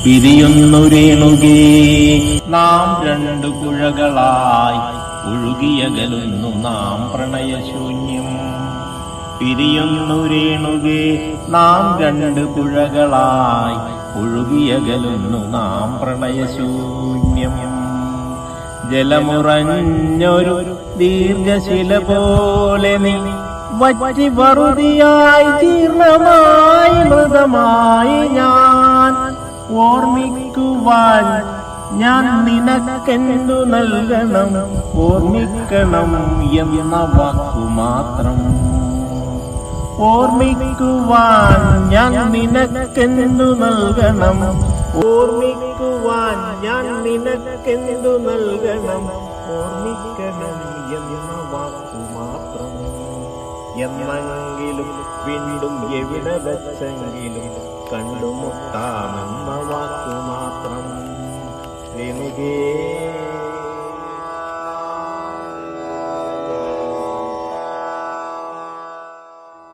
പിരിയുന്നു രേണുകേ നാം രണ്ടു പുഴകളായി ഒഴുകിയകലുന്നു നാം പ്രണയശൂന്യം. പിരിയുന്നു രേണുകേ നാം രണ്ടു പുഴകളായി ഒഴുകിയകലുന്നു നാം പ്രണയശൂന്യം. ജലമുറഞ്ഞൊരു ദീർഘശില പോലെ നീ വറ്റി വറുതിയായി ജീർണമായി മൃതമായി ഞാൻ. ഓർമ്മിക്കുവാൻ ഞാൻ നിനക്കെന്തു നൽകണം, ഓർമ്മിക്കണം എന്ന വാക്കുമാത്രം. ഓർമ്മിക്കുവാൻ ഞാൻ നിനക്കെന്തു നൽകണം, ഓർമ്മിക്കുവാൻ ഞാൻ നിനക്കെന്തു നൽകണം, ഓർമ്മിക്കണം എന്ന വാക്കുമാത്രം. എന്നെങ്കിലും വീണ്ടും എവിടെ വെച്ചെങ്കിലും കണ്ടുമുട്ടാമെന്ന